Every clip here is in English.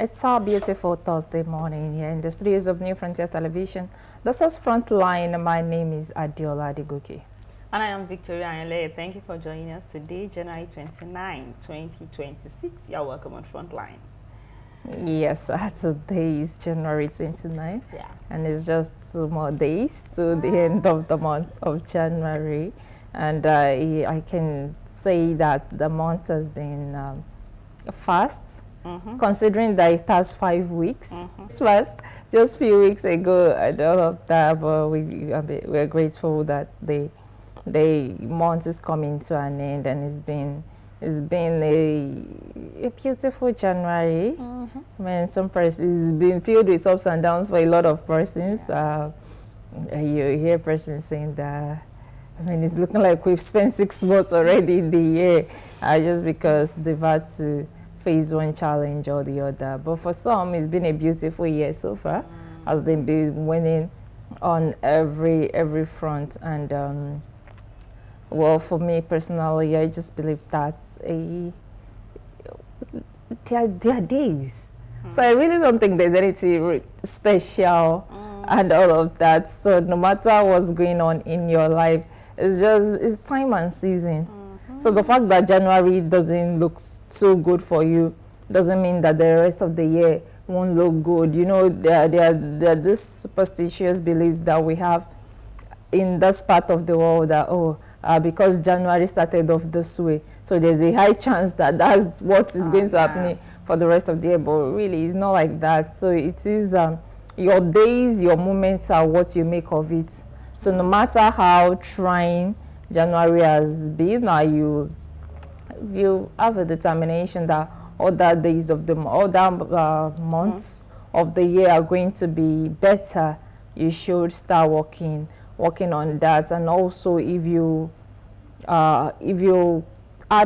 It's our beautiful Thursday morning here in the studios of New Frontiers Television. This is Frontline. My name is Adiola Adegoke. And I am Victoria Anle. Thank you for joining us today, January 29, 2026. You're welcome on Frontline. Yes, today is January 29. Yeah. And it's just 2 more days to the end of the month of January. And I can say that the month has been fast. Considering that it has 5 weeks. Plus, just a few weeks ago, and all of that, but we're grateful that the month is coming to an end, and it's been a beautiful January. I mean, some persons, it's been filled with ups and downs for a lot of persons. Yeah. You hear persons saying that, I mean, it's looking like we've spent 6 months already in the year, just because they've had to face one challenge or the other. But for some, it's been a beautiful year so far, as they've been winning on every front. And well, for me personally, I just believe that there are days. So I really don't think there's anything special and all of that. So no matter what's going on in your life, it's time and season. So the fact that January doesn't look so good for you doesn't mean that the rest of the year won't look good. You know, there are these superstitious beliefs that we have in this part of the world that, because January started off this way, so there's a high chance that that's what is going to happen for the rest of the year. But really, it's not like that. So it is your days, your moments are what you make of it. So no matter how trying January has been, if you have a determination that other days of the months of the year are going to be better, you should start working on that. And also, if you had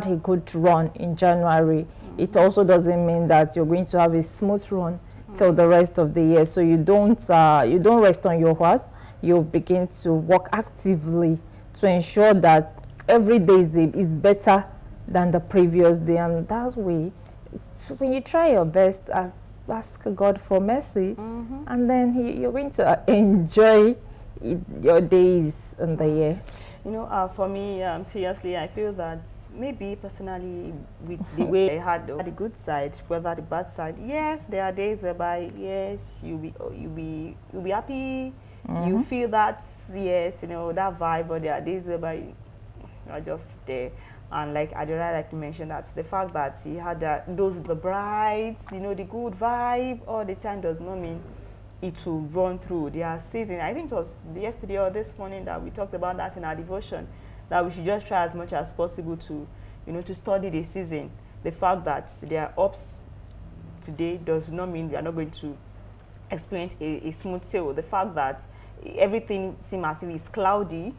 a good run in January, it also doesn't mean that you're going to have a smooth run till the rest of the year. So you don't rest on your horse. You begin to work actively to ensure that every day is better than the previous day. And that way, when you try your best, ask God for mercy, and then you're going to enjoy your days in the year. You know, for me, seriously, I feel that maybe personally, with the way I had the good side, whether the bad side, yes, there are days whereby, yes, you'll be happy. You feel that, yes, you know, that vibe, but there are days whereby you are just there. And like Adora, like you mentioned, that the fact that he had the brights, you know, the good vibe all the time does not mean it will run through. There are seasons. I think it was yesterday or this morning that we talked about that in our devotion, that we should just try as much as possible to, you know, to study the season. The fact that there are ups today does not mean we are not going to experience a smooth sail. The fact that everything seems as if it's cloudy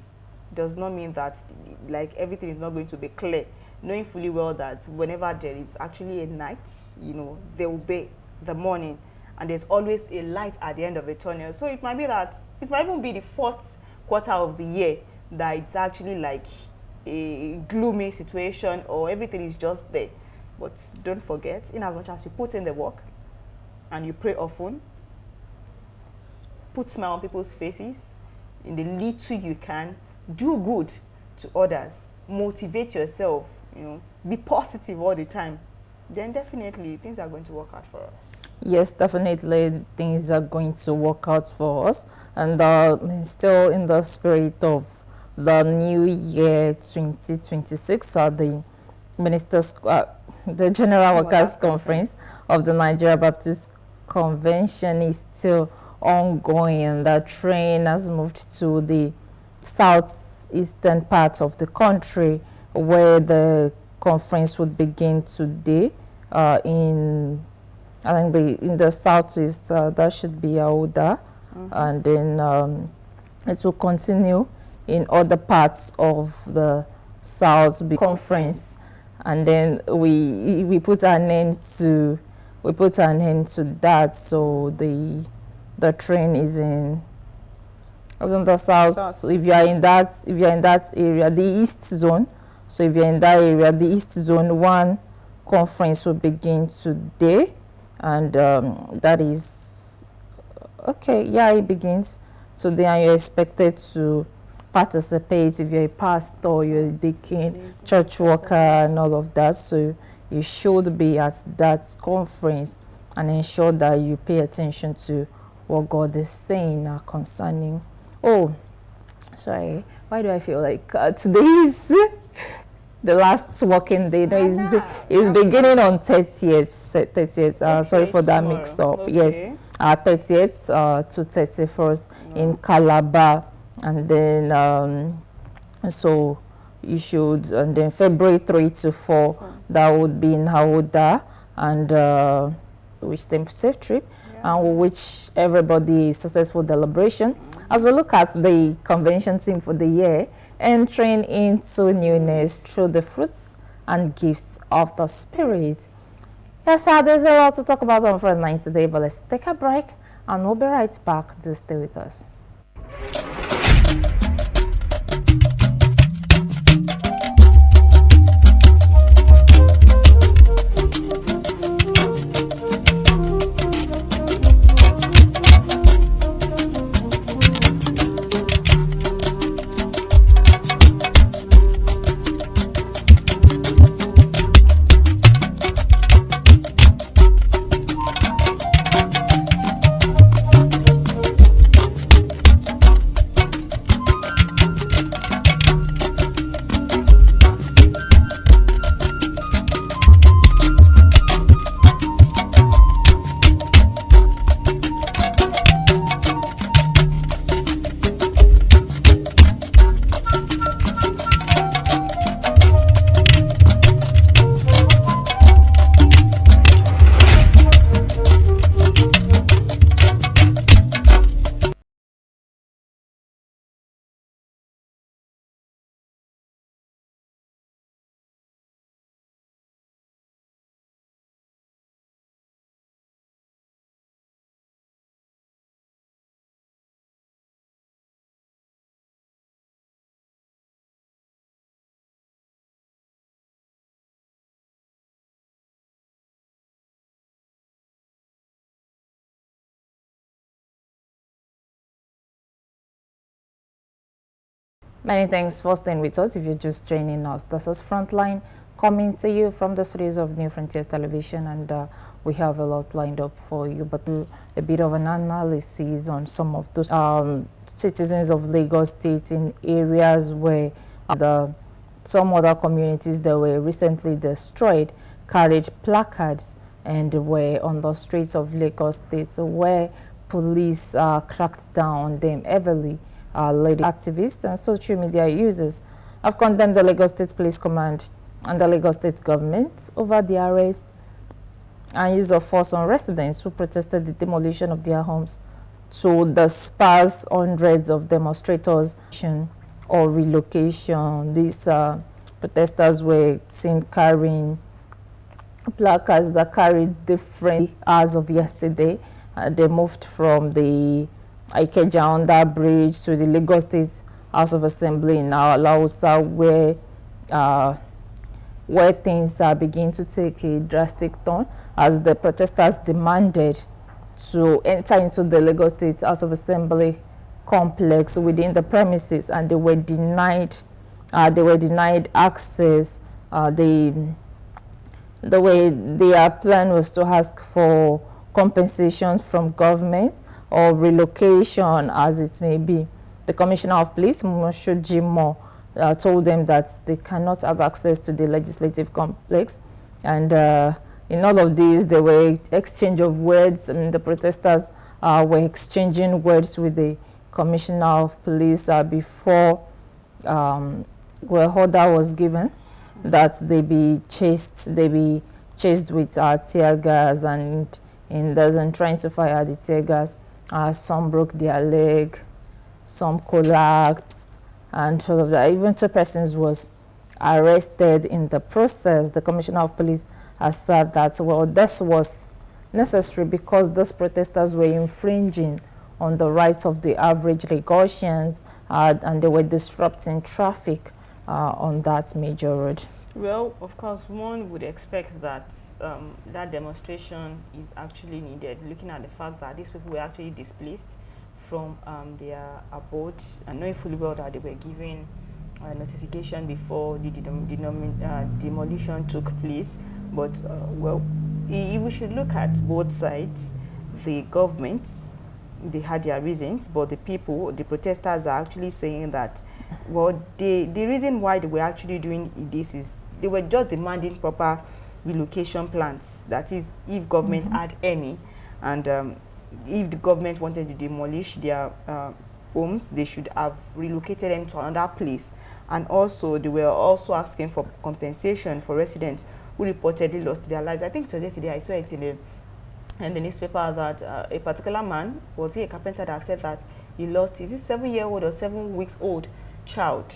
does not mean that like everything is not going to be clear, knowing fully well that whenever there is actually a night, you know, there will be the morning, and there's always a light at the end of the tunnel. So it might be that it might even be the first quarter of the year that it's actually like a gloomy situation, or everything is just there. But don't forget, in as much as you put in the work and you pray often, put smile on people's faces, in the little you can, do good to others, motivate yourself, you know, be positive all the time, then definitely things are going to work out for us. Yes, definitely things are going to work out for us. And still in the spirit of the new year 2026, the ministers, the General Workers Conference of the Nigeria Baptist Convention is still ongoing. The train has moved to the southeastern part of the country, where the conference would begin today. In the southeast, that should be Aouda, and then it will continue in other parts of the South conference, and then we put an end to that. So the train is in the south. So if you are in that area, the east zone. So if you're in that area, the east zone 1 conference will begin today, and that is okay. Yeah, it begins today, and you're expected to participate if you're a pastor, you're a deacon, church worker, and all of that. So you should be at that conference and ensure that you pay attention to what God is saying concerning. Oh, sorry. Why do I feel like today is the last working day? No, it's beginning on 30th. 30th. Sorry for that mix up. Okay. Yes, 30th to 31st in Calabar, and then so you should, and then February 3 to 4 that would be in Hauda, and wish them safe trip, and we wish everybody a successful celebration. As we look at the convention theme for the year, entering into newness through the fruits and gifts of the Spirit. Yes, sir, there's a lot to talk about on Frontline today, but let's take a break and we'll be right back. Do stay with us. Many thanks for staying with us. If you're just joining us, this is Frontline coming to you from the studios of New Frontiers Television, and we have a lot lined up for you, but a bit of an analysis on some of those citizens of Lagos State in areas where some other communities that were recently destroyed carried placards and were on the streets of Lagos State, so where police cracked down on them heavily. Lady activists and social media users have condemned the Lagos State Police Command and the Lagos State government over the arrest and use of force on residents who protested the demolition of their homes to disperse hundreds of demonstrators or relocation. These protesters were seen carrying placards that carried different hours of yesterday. They moved from the Ikeja under bridge to the Lagos State House of Assembly in Lausa, where things are beginning to take a drastic turn as the protesters demanded to enter into the Lagos State House of Assembly complex within the premises, and they were denied access. The way their plan was to ask for compensation from government or relocation, as it may be. The Commissioner of Police, Mosho Jimo, told them that they cannot have access to the legislative complex. And in all of these, there were exchange of words, and the protesters were exchanging words with the Commissioner of Police before order was given that they be chased with tear gas, and in doesn't trying to fire the tear gas. Some broke their leg, some collapsed, and all of that. Even 2 persons was arrested in the process. The Commissioner of Police has said that, well, this was necessary because those protesters were infringing on the rights of the average Lagosians, and they were disrupting traffic on that major road. Well, of course, one would expect that that demonstration is actually needed, looking at the fact that these people were actually displaced from their abodes, and knowing fully well that they were given notification before the demolition took place. But, well, we should look at both sides. The governments, they had their reasons, but the people, the protesters, are actually saying that, well, the reason why they were actually doing this is they were just demanding proper relocation plans. That is, if government had any, and if the government wanted to demolish their homes, they should have relocated them to another place. And also, they were also asking for compensation for residents who reportedly lost their lives. I think it was yesterday I saw it in the newspaper that a particular man, was he a carpenter, that said that he lost, is it 7-year-old or 7 weeks old child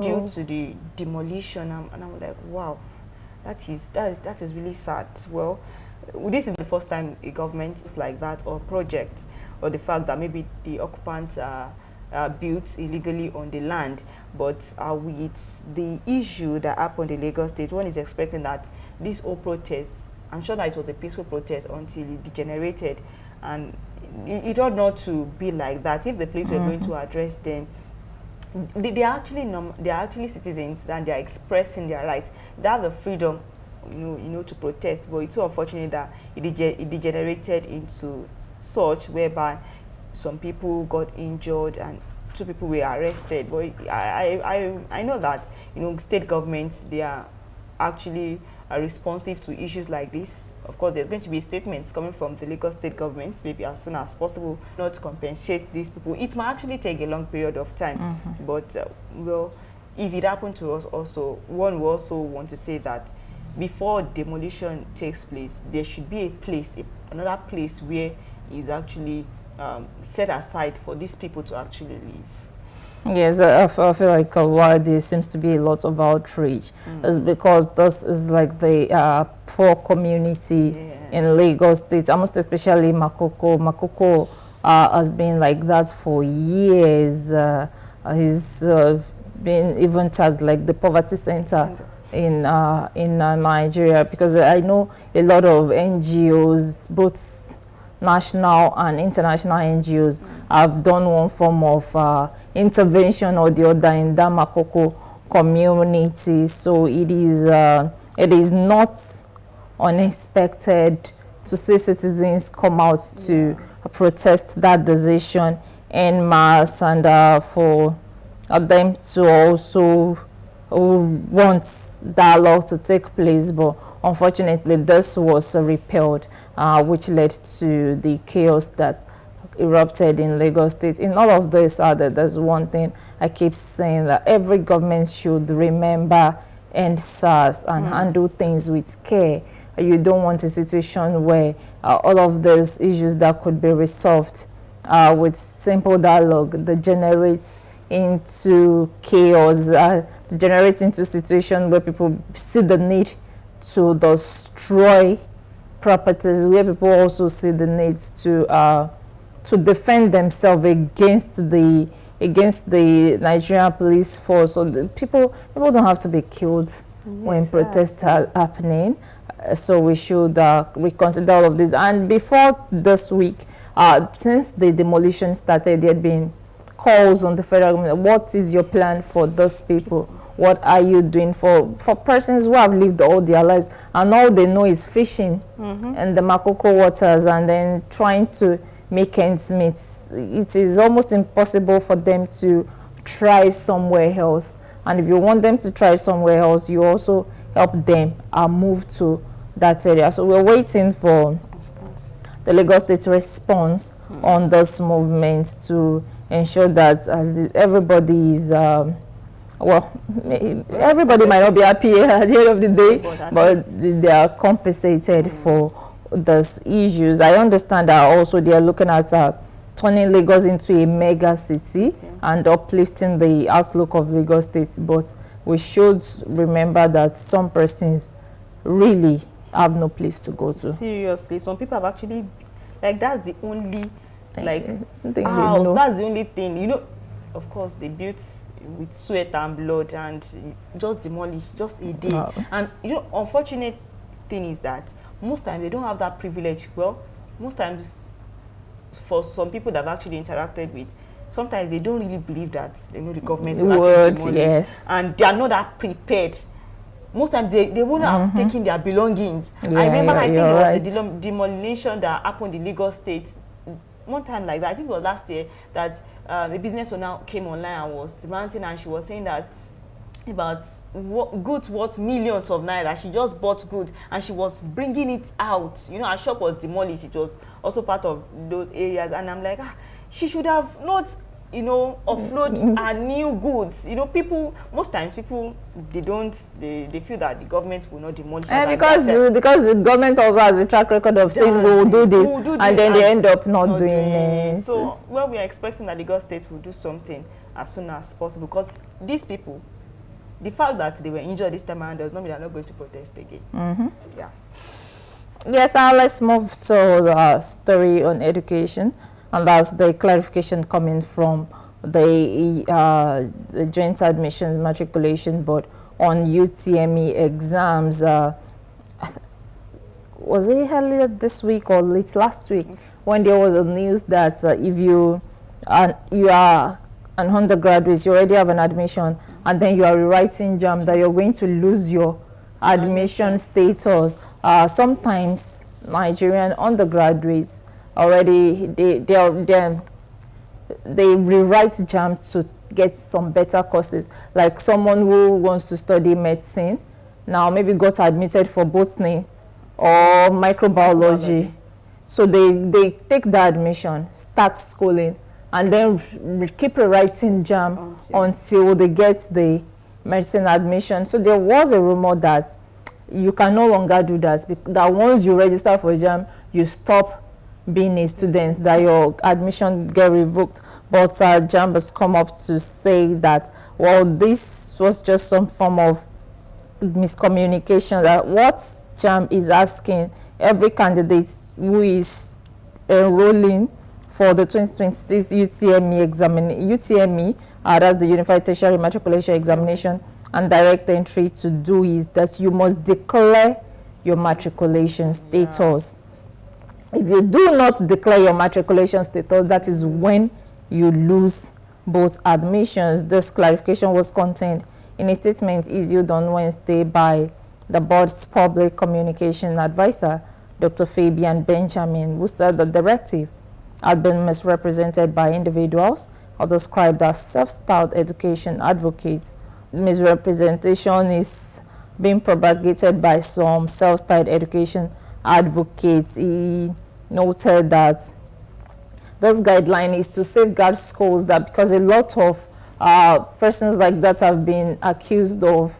due to the demolition. And I'm like, wow, that is really sad. Well, this is the first time a government is like that, or project, or the fact that maybe the occupants built illegally on the land. But with the issue that happened in Lagos State, one is expecting that this whole protest, I'm sure that it was a peaceful protest until it degenerated, and it ought not to be like that. If the police were going to address them, they are actually citizens, and they are expressing their rights. They have the freedom, to protest. But it's so unfortunate that it degenerated into such whereby some people got injured and 2 people were arrested. But I know that state governments, they are actually responsive to issues like this. Of course, there's going to be statements coming from the Lagos state government, maybe as soon as possible, not to compensate these people. It might actually take a long period of time, but well, if it happened to us also, one will also want to say that before demolition takes place, there should be a place, another place where is actually set aside for these people to actually live. Yes, I feel like why there seems to be a lot of outreach is because this is like the poor community in Lagos State, almost especially Makoko. Makoko has been like that for years. He's been even tagged like the poverty center in Nigeria, because I know a lot of NGOs, both national and international NGOs, have done one form of intervention or the other in that Makoko community. So it is not unexpected to see citizens come out to protest that decision en masse, and for them to also want dialogue to take place. But unfortunately, this was repelled, which led to the chaos that erupted in Lagos State. In all of this, there's one thing I keep saying, that every government should remember and SARS and handle things with care. You don't want a situation where all of those issues that could be resolved with simple dialogue degenerates into chaos, degenerates into a situation where people see the need to destroy properties, where people also see the need to defend themselves against the Nigerian police force. So the people don't have to be killed when protests are happening. So we should reconsider all of this. And before this week, since the demolition started, there had been calls on the federal government. What is your plan for those people? What are you doing for persons who have lived all their lives and all they know is fishing in the Makoko waters, and then trying to make ends meet? It is almost impossible for them to thrive somewhere else. And if you want them to thrive somewhere else, you also help them move to that area. So we're waiting for the Lagos State response on this movement to ensure that everybody is everybody might not be happy at the end of the day, but they are compensated for those issues. I understand that also they are looking at turning Lagos into a mega city and uplifting the outlook of Lagos State, but we should remember that some persons really have no place to go to. Seriously, some people have actually, like, that's the only house, that's the only thing, of course they built with sweat and blood and just demolish, just a day. Wow. And you know, unfortunate thing is that most times they don't have that privilege. Well, most times for some people that I've actually interacted with, sometimes they don't really believe that the government will actually demolish, yes. and they are not that prepared. Most times they wouldn't have taken their belongings. Yeah, I remember, I think you're there was right. a demolition that happened in Lagos State one time like that. I think it was last year that a business owner came online and was ranting, and she was saying that about goods worth millions of naira. She just bought goods and she was bringing it out. You know, her shop was demolished. It was also part of those areas, and I'm like, she should have not, you know, offload her new goods. You know, people, most times people, they feel that the government will not demolish. And because the government also has a track record of saying we will do this, and then they end up not doing it. So well, we are expecting that the Lagos State will do something as soon as possible, because these people, the fact that they were injured this time around does not mean they're not going to protest again. Yeah. Yes, let's move to the story on education, and that's the clarification coming from the Joint Admissions Matriculation Board on UTME exams. Was it earlier this week or late last week when there was a news that if you are an undergraduate, you already have an admission, and then you are rewriting JAM, that you're going to lose your admission status. Sometimes Nigerian undergraduates already they rewrite JAM to get some better courses. Like someone who wants to study medicine now maybe got admitted for botany or microbiology. So they take the admission, start schooling, and then keep rewriting JAM until they get the medicine admission. So there was a rumor that you can no longer do that, that once you register for JAM, you stop being a student, that your admission get revoked. But JAM has come up to say that, well, this was just some form of miscommunication, that what JAM is asking every candidate who is enrolling for the 2026 UTME, that's the Unified Tertiary Matriculation Examination and Direct Entry, to do is that you must declare your matriculation status. If you do not declare your matriculation status, that is when you lose both admissions. This clarification was contained in a statement issued on Wednesday by the board's public communication advisor, Dr. Fabian Benjamin, who said the directive had been misrepresented by individuals or described as self-styled education advocates. Misrepresentation is being propagated by some self-styled education advocates. He noted that this guideline is to safeguard schools, that because a lot of persons like that have been accused of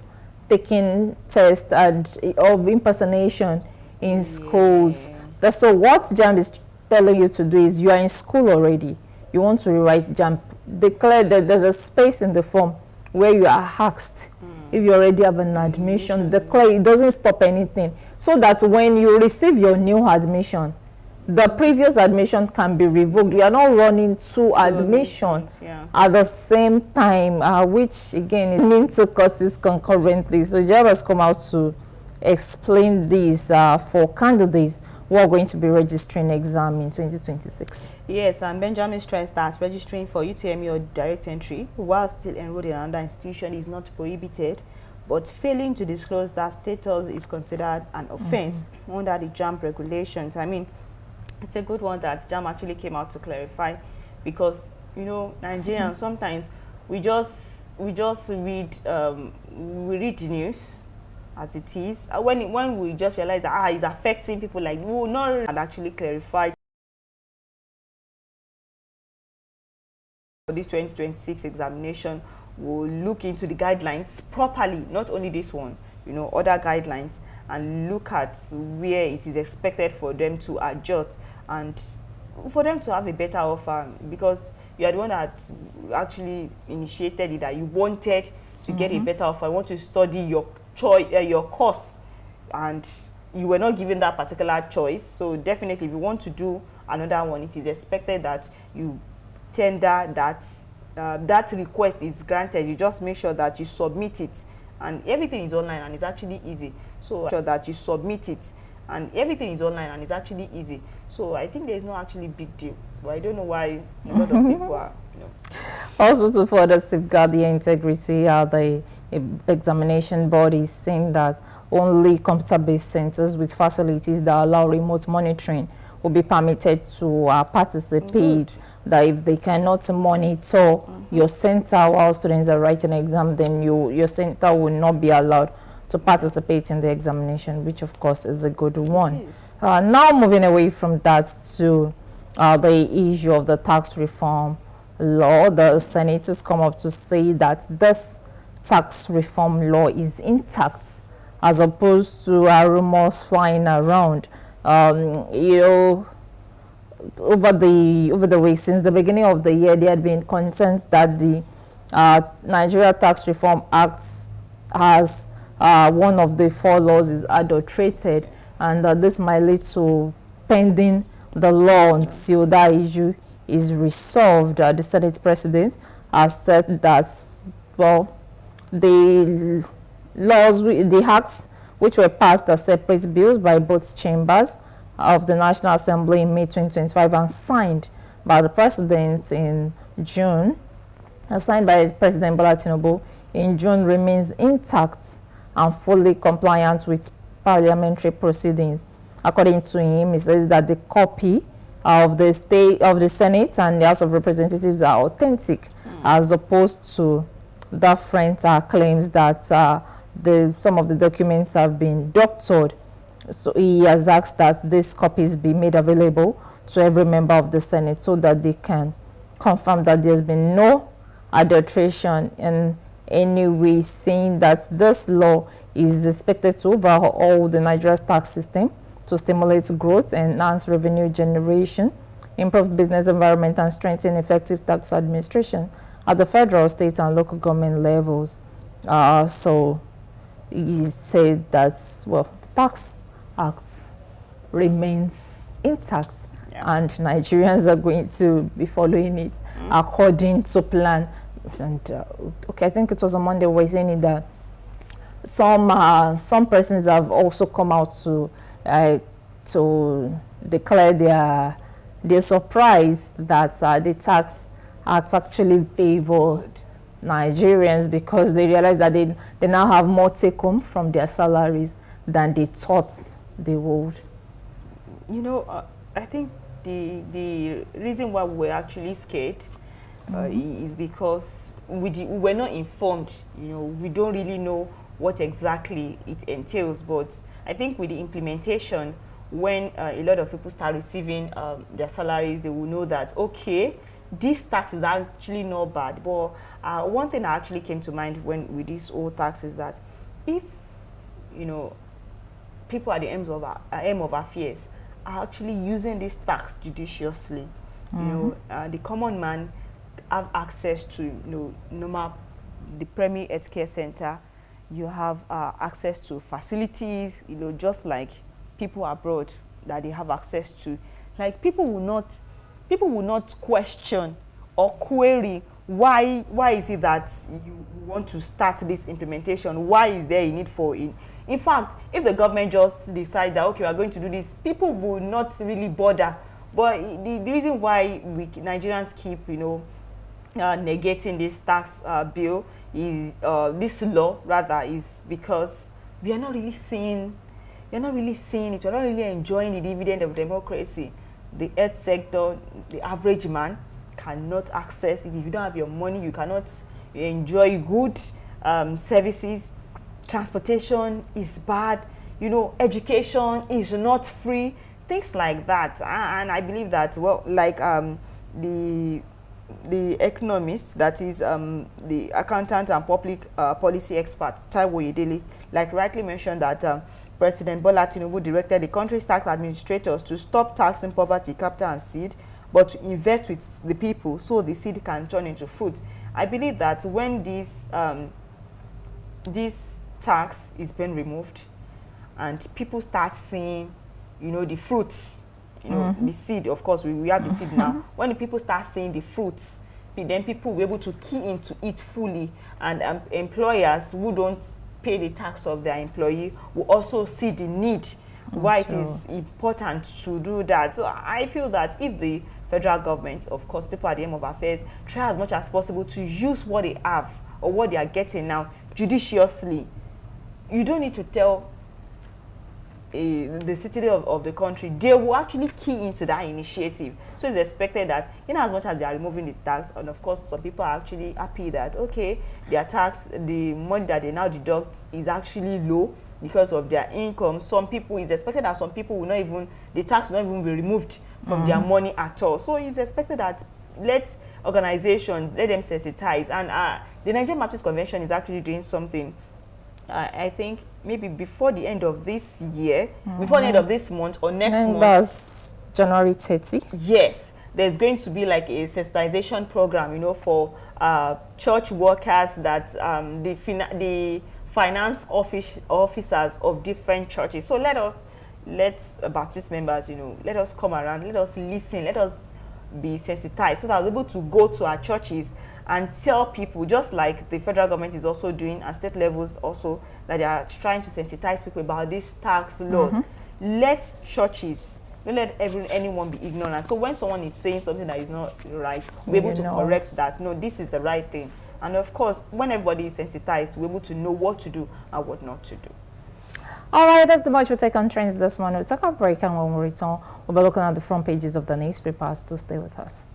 taking tests and of impersonation in schools. So what JAM is telling you to do is, you are in school already, you want to rewrite JAM, declare that there's a space in the form where you are asked if you already have an admission. Declare, it doesn't stop anything, so that when you receive your new admission, the previous admission can be revoked. You are not running two admissions at the same time, which again is into courses concurrently. So JAM has come out to explain this for candidates who are going to be registering exam in 2026. Yes, and Benjamin stressed that registering for UTME or direct entry while still enrolled in another institution is not prohibited, but failing to disclose that status is considered an offense under the JAM regulations. I mean, it's a good one that JAM actually came out to clarify, because, you know, Nigerians sometimes we just read the news as it is. When we just realize that it's affecting people, like, we will not, and actually clarify for this 2026 examination. We'll look into the guidelines properly, not only this one, you know, other guidelines, and look at where it is expected for them to adjust and for them to have a better offer, because you are the one that actually initiated it, that you wanted to get a better offer. You want to study your choice, your course, and you were not given that particular choice. So definitely, if you want to do another one, it is expected that you tender that that request is granted, you just make sure that you submit it, and everything is online and it's actually easy. So sure that you submit it, and everything is online and it's actually easy. So I think there's no actually big deal. But I don't know why a lot of people are, Also, to further safeguard the integrity, the examination body is saying that only computer-based centers with facilities that allow remote monitoring will be permitted to participate. Good. That if they cannot monitor your center while students are writing an exam, then your center will not be allowed to participate in the examination, which of course is a good one. Now moving away from that to the issue of the tax reform law, the senators come up to say that this tax reform law is intact, as opposed to rumors flying around. You know, over the week since the beginning of the year, there had been concerns that the Nigeria Tax Reform Act has one of the 4 laws is adulterated, and this might lead to pending the law until that issue is resolved. The Senate President has said that, well, the laws, the acts which were passed as separate bills by both chambers of the National Assembly in May 2025 and signed by the President in June, signed by President Bola Tinubu in June, remains intact and fully compliant with parliamentary proceedings. According to him, he says that the copy of the Senate and the House of Representatives are authentic, as opposed to different claims that some of the documents have been doctored. So he has asked that these copies be made available to every member of the Senate so that they can confirm that there's been no adulteration in any way, saying that this law is expected to overhaul the Nigeria's tax system to stimulate growth and enhance revenue generation, improve business environment, and strengthen effective tax administration at the federal, state, and local government levels. So he said that, well, the Tax Act remains intact, and Nigerians are going to be following it according to plan. And okay, I think it was on Monday we were saying that some persons have also come out to declare their surprise that the Tax Act actually favored Nigerians, because they realize that they now have more take home from their salaries than they thought they would. You know, I think the reason why we're actually scared is because we were not informed. You know, we don't really know what exactly it entails. But I think with the implementation, when a lot of people start receiving their salaries, they will know that, okay, this tax is actually not bad. But one thing that actually came to mind with this old tax is that if, you know, people at the aim of affairs are actually using this tax judiciously, you know, the common man have access to, you know, normal, the primary healthcare center. You have access to facilities, you know, just like people abroad that they have access to. Like, people will not question or query why is it that you want to start this implementation? Why is there a need for it? In fact, if the government just decides that, okay, we are going to do this, people will not really bother. But the reason why Nigerians keep, you know, negating this tax bill is this law rather, is because we are not really seeing it. We're not really enjoying the dividend of democracy. The health sector, the average man cannot access it. If you don't have your money, you cannot enjoy good services. Transportation is bad, you know, education is not free, things like that. And I believe that, well, like the economist, that is the accountant and public policy expert Taiwo Yedele, like rightly mentioned, that President Bola Tinubu directed the country's tax administrators to stop taxing poverty, capital, and seed, but to invest with the people so the seed can turn into fruit. I believe that when this tax is being removed and people start seeing, you know, the fruits, you know, the seed, of course, we have the seed now. When the people start seeing the fruits, then people will be able to key into it fully, and employers who don't pay the tax of their employee will also see the need why it is important to do that. So I feel that if the federal government, of course, people at the end of affairs, try as much as possible to use what they have or what they are getting now judiciously. You don't need to tell the city of the country. They will actually key into that initiative. So it's expected that in as much as they are removing the tax, and of course some people are actually happy that, okay, their tax, the money that they now deduct is actually low because of their income. Some people, it's expected that some people will not even, the tax will not even be removed from their money at all. So it's expected that let organizations, let them sensitize. And the Nigerian Baptist Convention is actually doing something. I think maybe before the end of this year, before the end of this month or next month. That's January 30. Yes, there's going to be like a sensitization program, you know, for church workers, that the finance officers of different churches. So let Baptist members, you know, let us come around, let us listen, let us be sensitized, so that we're able to go to our churches and tell people, just like the federal government is also doing, and state levels also, that they are trying to sensitize people about these tax laws. Let churches, don't let anyone be ignorant. So when someone is saying something that is not right, we're able to correct that. No, this is the right thing. And of course, when everybody is sensitized, we're able to know what to do and what not to do. All right, that's the much we take on trends this morning. We'll take a break, and when we return, we'll be looking at the front pages of the newspapers. To stay with us.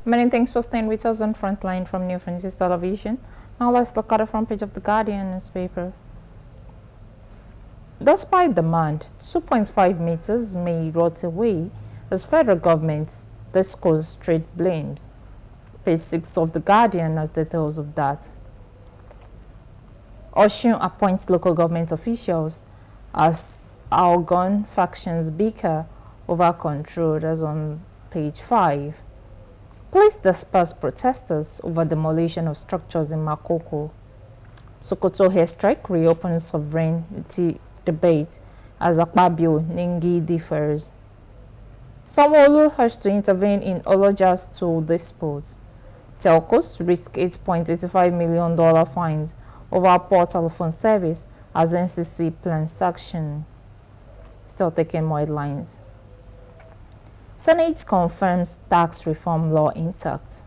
Many thanks for staying with us on Frontline from New Francis Television. Now let's look at the front page of the Guardian newspaper. Despite demand, 2.5 meters may rot away as federal government discloses trade blames. Page 6 of the Guardian has details of that. Osun appoints local government officials as Algon factions bicker over control. That's on page 5. Police disperse protesters over demolition of structures in Makoko. Sokoto airstrike reopens sovereignty debate as Akpabio Ningi differs. Sanwo-Olu urged to intervene in Oloja's tool dispute. Telcos risk $8.85 million fines over poor telephone service as NCC plans action. Still taking more headlines. Senate confirms tax reform law intact.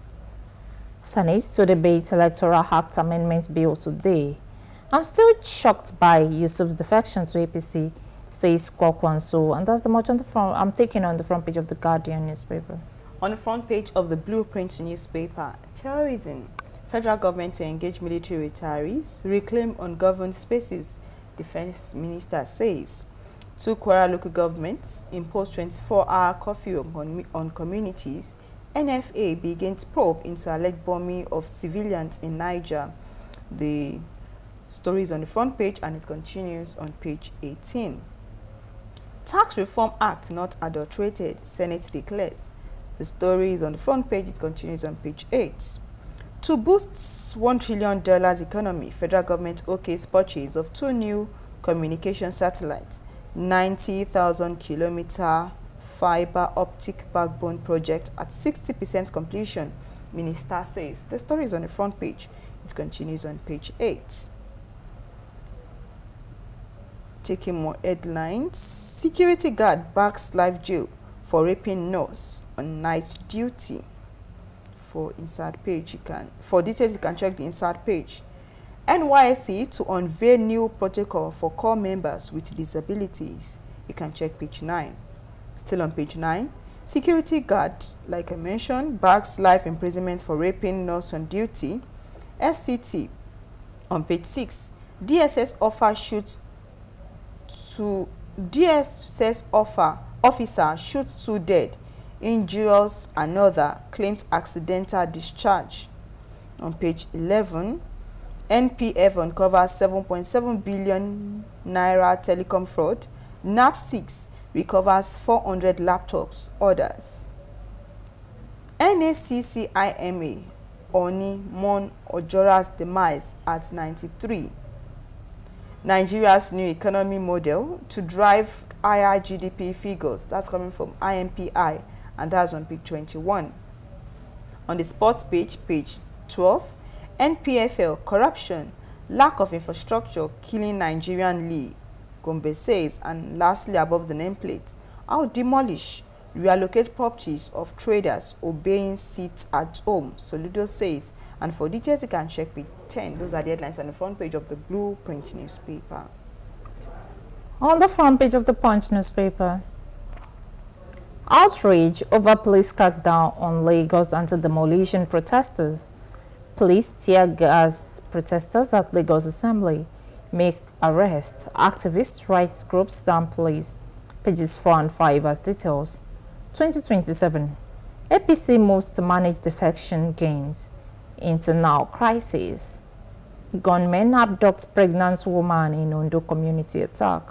Senate to debate Electoral Act Amendment Bill today. I'm still shocked by Yusuf's defection to APC, says Kwakwanso, and that's the much on the front. I'm taking on the front page of the Guardian newspaper. On the front page of the Blueprint newspaper, terrorism. Federal government to engage military retirees, reclaim ungoverned spaces, Defense Minister says. Two Kwara local governments impose 24-hour curfew on communities. NFA begins probe into alleged bombing of civilians in Niger. The story is on the front page and it continues on page 18. Tax Reform Act not adulterated, Senate declares. The story is on the front page, it continues on page 8. To boost $1 trillion economy, federal government okays purchase of 2 new communication satellites, 90,000 kilometer fiber optic backbone project at 60% completion, Minister says. The story is on the front page. It continues on page 8. Taking more headlines. Security guard backs live jail for raping nurse on night duty. For inside page, for details you can check the inside page. NYSC to unveil new protocol for corps members with disabilities. You can check page 9. Still on page 9, security guard, like I mentioned, backs life imprisonment for raping nurse on duty. FCT on page 6, DSS officer shoots 2 dead, injures another, claims accidental discharge. On page 11, NPF uncovers 7.7 billion naira telecom fraud. NAP 6 recovers 400 laptops orders. NACCIMA Oni Mon Ojora's demise at 93. Nigeria's new economy model to drive higher GDP figures. That's coming from IMPI, and that's on page 21. On the sports page, page 12, NPFL corruption, lack of infrastructure killing Nigerian league, Gombe says. And lastly, above the nameplate, I'll demolish, reallocate properties of traders obeying seats at home, Soludo says. And for details, you can check page 10. Those are the headlines on the front page of the Blueprint newspaper. On the front page of the Punch newspaper, outrage over police crackdown on Lagos anti-demolition protesters. Police tear gas protesters at Lagos Assembly, make arrests. Activist rights groups down police. Pages 4 and 5 as details. 2027. APC moves to manage defection gains. Internal crisis. Gunmen abduct pregnant woman in Ondo community attack.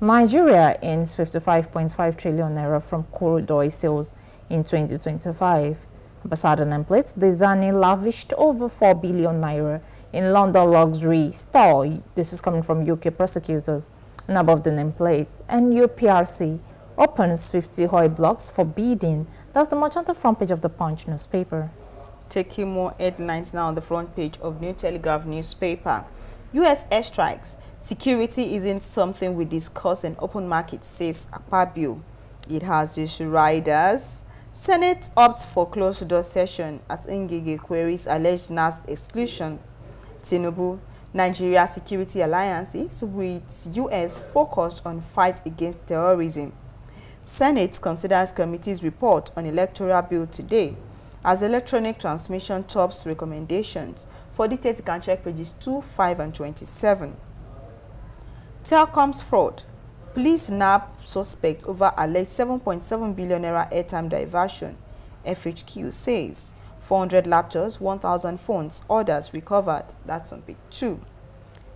Nigeria earns 55.5 trillion naira from crude oil sales in 2025. Ambassador nameplate, Dezani lavished over 4 billion naira in London luxury store. This is coming from UK prosecutors. And above the nameplate, NUPRC opens 50 oil blocks for bidding. That's the much on the front page of the Punch newspaper. Taking more headlines now on the front page of New Telegraph newspaper. US airstrikes. Security isn't something we discuss in open market, says Akpabio. It has issue riders. Senate opts for closed-door session at Ngige queries alleged NAS exclusion. Tinubu, Nigeria security alliances with US focused on fight against terrorism. Senate considers committee's report on electoral bill today as electronic transmission tops recommendations. For details, you can check pages 2, 5, and 27. Telecoms fraud. Police nab suspect over alleged 7.7 billion naira airtime diversion. FHQ says 400 laptops, 1,000 phones, orders recovered. That's on page 2.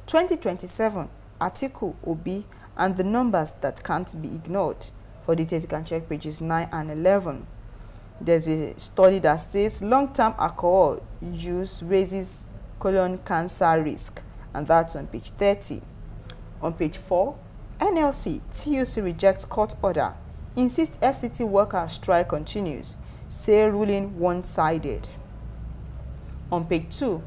2027, Atiku, Obi, and the numbers that can't be ignored. For details, you can check pages 9 and 11. There's a study that says long-term alcohol use raises colon cancer risk, and that's on page 30. On page 4, NLC, TUC rejects court order. Insist FCT workers strike continues. Say ruling one-sided. On page 2,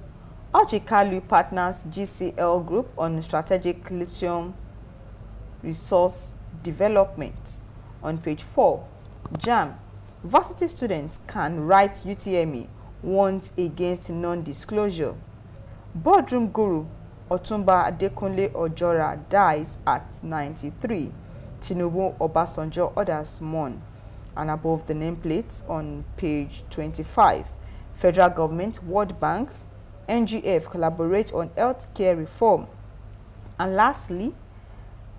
Ojikalu partners GCL Group on strategic lithium resource development. On page 4, JAM, varsity students can write UTME, warns against non-disclosure. Boardroom guru Otumba Adekunle Ojora dies at 93. Tinubu Obasanjo orders mourn. And above the nameplates on page 25, Federal Government, World Bank, NGF collaborate on healthcare reform. And lastly,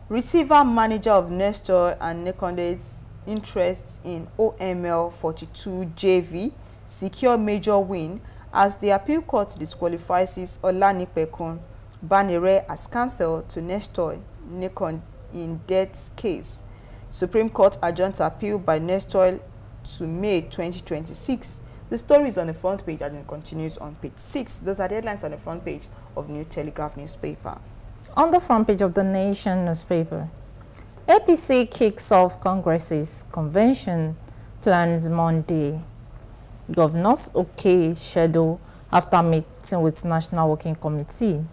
receiver manager of Nestor and Nekonde's interests in OML 42 JV secure major win as the appeal court disqualifies Olanipekun Banire as counsel to Nestor Nekon in death's case. Supreme Court adjourns appeal by Nestor to May 2026. The story is on the front page and it continues on page 6. Those are the headlines on the front page of New Telegraph newspaper. On the front page of the Nation newspaper, APC kicks off Congress's convention plans Monday. Governors okay schedule after meeting with National Working Committee.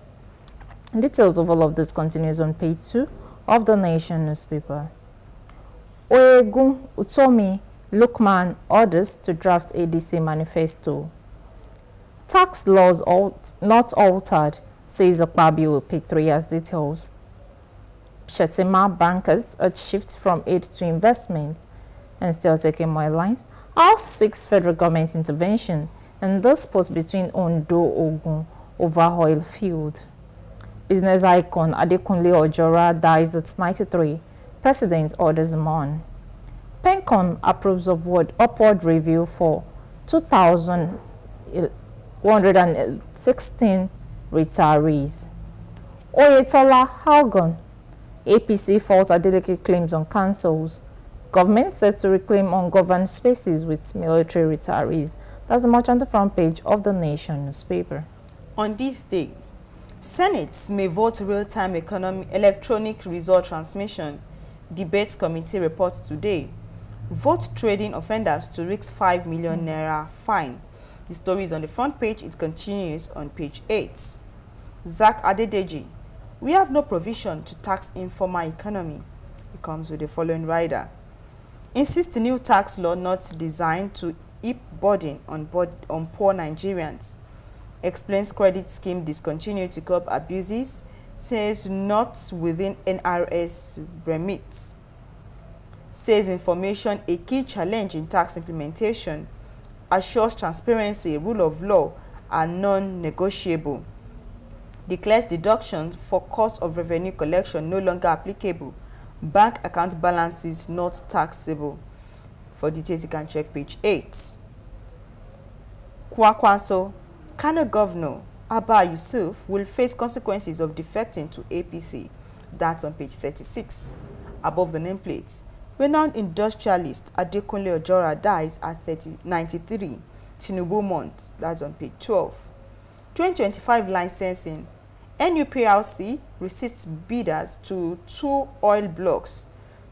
Details of all of this continues on page 2 of the Nation newspaper. Oyegun Utomi Lukman orders to draft ADC manifesto. Tax laws not altered, says Akpabi will pay 3 years details. Shetima bankers urge shift from aid to investment and still taking more lines. House seeks federal government intervention in the dispute between Ondo Ogun over oil field. Business icon Adekunle Ojora dies at 93. President orders mourn. Pencon approves of upward review for 2,116 retirees. Oyetola Halgon, APC falls Adeleke claims on councils. Government says to reclaim ungoverned spaces with military retirees. That's the much on the front page of the Nation newspaper. On this day, Senates may vote real-time electronic result transmission. Debate committee reports today. Vote trading offenders to risk 5 million naira fine. The story is on the front page. It continues on page 8. Zak Adedeji, we have no provision to tax informal economy. It comes with the following rider. Insists new tax law not designed to heap burden on poor Nigerians. Explains credit scheme discontinued to curb abuses. Says not within NRS remits. Says information a key challenge in tax implementation. Assures transparency, rule of law are non-negotiable. Declares deductions for cost of revenue collection no longer applicable. Bank account balances not taxable. For details, you can check page 8. Kwakwanso, Kano Governor Abba Yusuf will face consequences of defecting to APC. That's on page 36. Above the nameplate, renowned industrialist Adekunle Ojora dies at 93. Tinubu months. That's on page 12. 2025 licensing. NUPLC resists bidders to 2 oil blocks.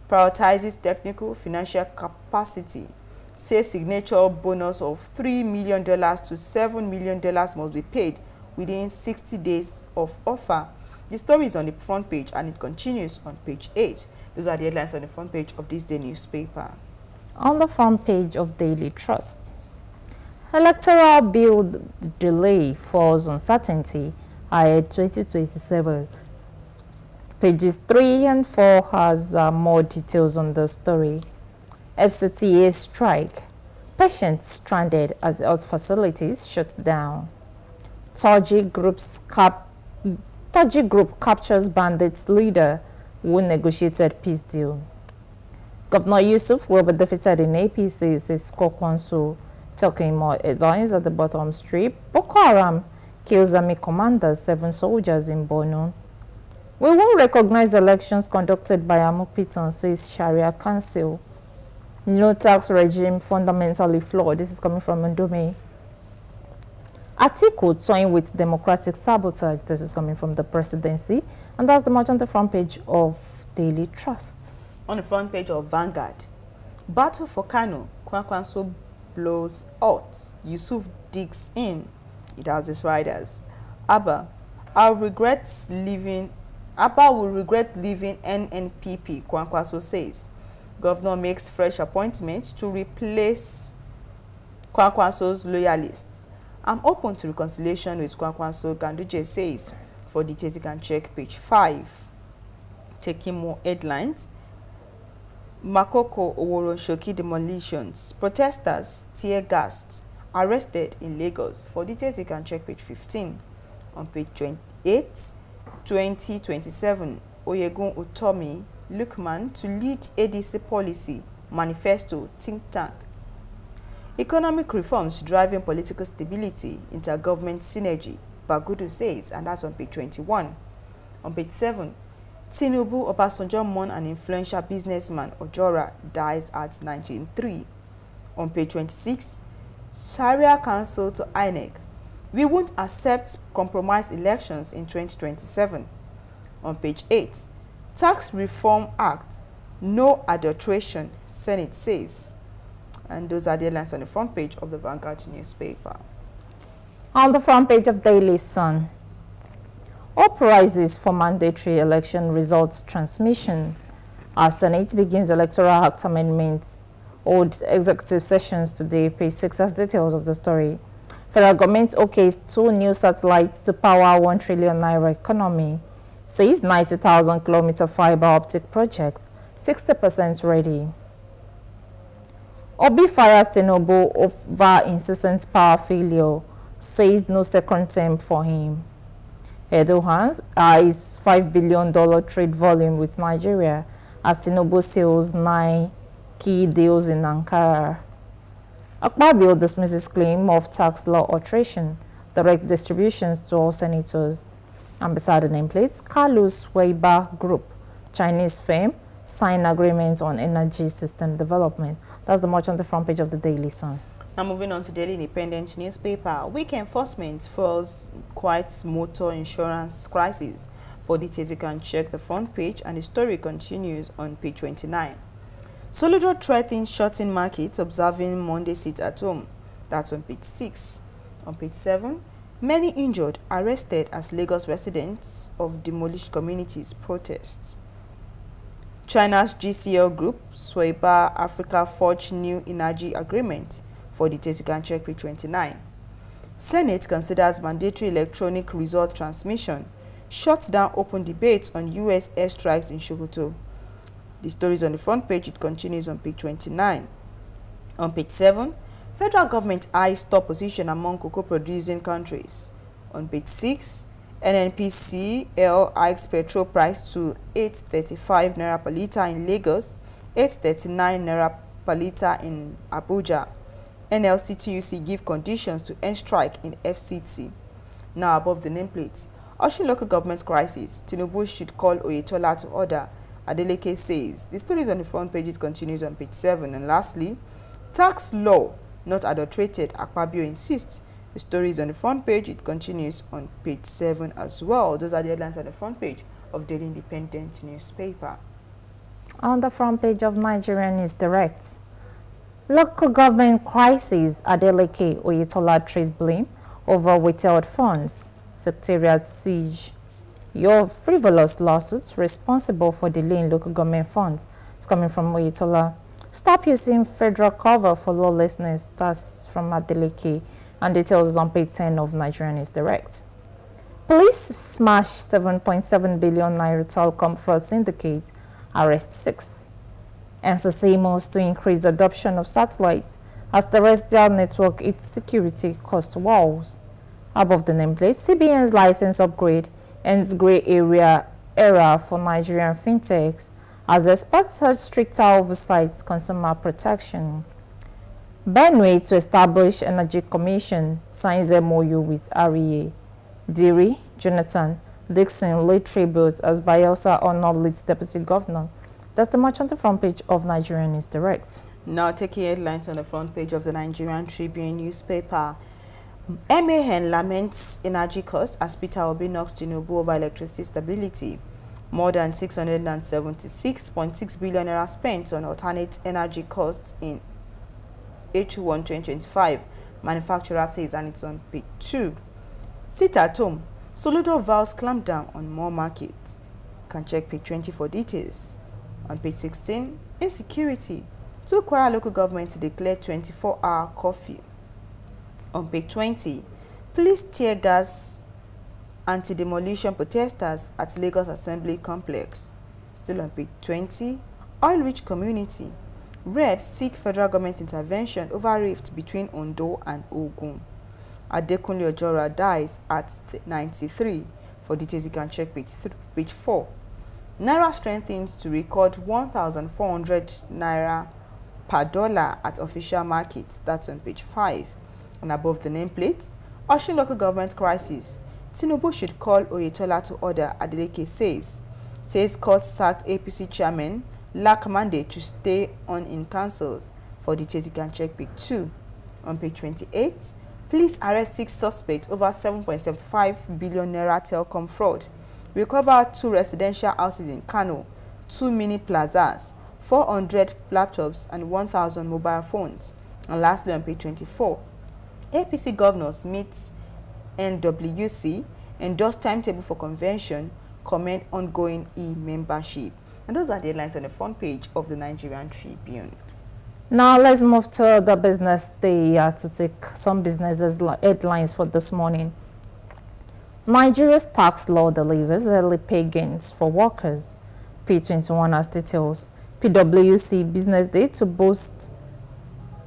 Prioritizes technical financial capacity. Says signature bonus of $3 million to $7 million must be paid within 60 days of offer. The story is on the front page and it continues on page 8. Those are the headlines on the front page of this day newspaper. On the front page of Daily Trust, electoral bill delay falls uncertainty ahead 2027. Pages 3 and 4 has more details on the story. FCTA strike. Patients stranded as health facilities shut down. Toji Group captures bandits leader who negotiated peace deal. Governor Yusuf will be defeated in APC, says Kwakwanso. Talking more headlines at the bottom strip. Boko Haram kills army commanders, 7 soldiers in Borno. We won't recognize elections conducted by Amupiton, says Sharia Council. No tax regime fundamentally flawed. This is coming from Ndome. Atiku toying with democratic sabotage. This is coming from the presidency. And that's the much on the front page of Daily Trust. On the front page of Vanguard, battle for Kano, Kwankwanso blows out, Yusuf digs in, it has its riders. Abba will regret leaving NNPP, Kwankwaso says. Governor makes fresh appointments to replace Kwankwaso's loyalists. I'm open to reconciliation with Kwankwaso, Ganduje says. For details, you can check page 5. Taking more headlines. Makoko Oworonshoki demolitions. Protesters tear gassed, arrested in Lagos. For details, you can check page 15. On page 28, 2027, Oyegun Utomi Lukman to lead ADC policy manifesto think tank. Economic reforms driving political stability, intergovernment synergy, Bagudu says, and that's on page 21. On page 7, Tinubu Obasanjo mourn an influential businessman, Ojora, dies at 93. On page 26, Sharia Council to INEC. We won't accept compromised elections in 2027. On page 8, Tax Reform Act, no adulteration, Senate says. And those are the headlines on the front page of the Vanguard newspaper. On the front page of Daily Sun, uprisings for mandatory election results transmission. Our Senate begins Electoral Act amendments. Old executive sessions today. Page 6 has details of the story. Federal government okays 2 new satellites to power 1 trillion naira economy. Says 90,000 kilometer fiber optic project, 60% ready. Obi fires Tinubu over insistent power failure. Says no second term for him. Erdogan eyes $5 billion trade volume with Nigeria as Tinubu seals 9 key deals in Ankara. Akpabio dismisses claim of tax law alteration, direct distributions to all senators. And beside the nameplates, Carlos Weber Group, Chinese firm, sign agreement on energy system development. That's the much on the front page of the Daily Sun. Now moving on to Daily Independent newspaper. Weak enforcement fuels quite motor insurance crisis. For details, you can check the front page, and the story continues on page 29. Soludo threatens shutting markets, observing Monday sit at home. That's on page 6. On page 7, many injured, arrested as Lagos residents of demolished communities protest. China's GCL group, Sweba Africa, forged new energy agreement. For details, you can check page 29. Senate considers mandatory electronic result transmission. Shuts down open debate on U.S. airstrikes in Sokoto. The story is on the front page. It continues on page 29. On page 7, federal government eyes top position among cocoa-producing countries. On page 6, NNPCL hikes petrol price to 835 naira per litre in Lagos, 839 naira per litre in Abuja. NLC-TUC give conditions to end strike in FCT. Now above the nameplates, Osun local government crisis, Tinubu should call Oyetola to order, Adeleke says. The story is on the front page. It continues on page 7. And lastly, tax law not adulterated, Akpabio insists. The story is on the front page. It continues on page 7 as well. Those are the headlines on the front page of Daily Independent newspaper. On the front page of Nigerian News Direct, local government crisis, Adeleke Oyetola trade blame over withheld funds, secretariat siege. Your frivolous lawsuits responsible for delaying local government funds. It's coming from Oyetola. Stop using federal cover for lawlessness. That's from Adeleke. And details is on page 10 of Nigerian News Direct. Police smash 7.7 billion naira telecom fraud syndicate. Arrest 6. NCC moves to increase adoption of satellites as terrestrial network its security cost walls. Above the nameplate, CBN's license upgrade ends grey area era for Nigerian fintechs as experts urge stricter oversight consumer protection. Benue to establish Energy Commission signs MOU with REA. Diri, Jonathan, Dixon lead tributes as Bayelsa Honor leads deputy governor. That's the much on the front page of Nigerian News Direct. Now taking headlines on the front page of the Nigerian Tribune newspaper. MAN laments energy cost as Peter Obi knocks Tinubu over electricity stability. More than 676.6 billion naira spent on alternate energy costs in H1 2025, manufacturer says, and it's on page 2. Sit at home. Soludo vows clampdown on more market. Can check page 20 for details. On page 16, insecurity. 2 Kwara local governments declared 24-hour curfew. On page 20, police tear gas anti-demolition protesters at Lagos Assembly Complex. Still on page 20, oil-rich community. Reps seek federal government intervention over rift between Ondo and Ogun. Adekunle Ojora dies at 93. For details, you can check page 4. Naira strengthens to record 1,400 naira per dollar at official markets. That's on page 5. And above the nameplates, Osun local government crisis. Tinubu should call Oyetola to order, Adeleke says. Says court sacked APC chairman, lack mandate to stay on in councils. For details, you can check page 2. On page 28, police arrest 6 suspects over 7.75 billion naira telecom fraud. Recover 2 residential houses in Kano, 2 mini plazas, 400 laptops and 1,000 mobile phones. And lastly, on page 24, APC governors meet NWC, endorse timetable for convention, comment ongoing e-membership. And those are the headlines on the front page of the Nigerian Tribune. Now let's move to the business day to take some businesses headlines for this morning. Nigeria's tax law delivers early pay gains for workers. P21 has details. PwC Business Day to boost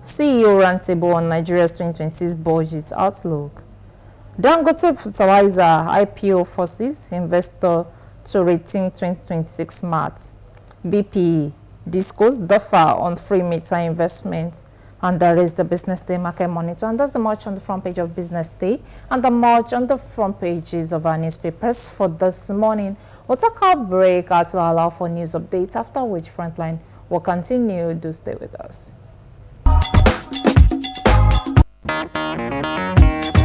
CEO roundtable on Nigeria's 2026 budget outlook. Dangote Fertilizer IPO forces investor to rethink 2026 maths. BPE discuss differ on free meter investment. And there is the Business Day Market Monitor. And that's the much on the front page of Business Day and the much on the front pages of our newspapers for this morning. We'll take our break to allow for news updates, after which Frontline will continue. Do stay with us.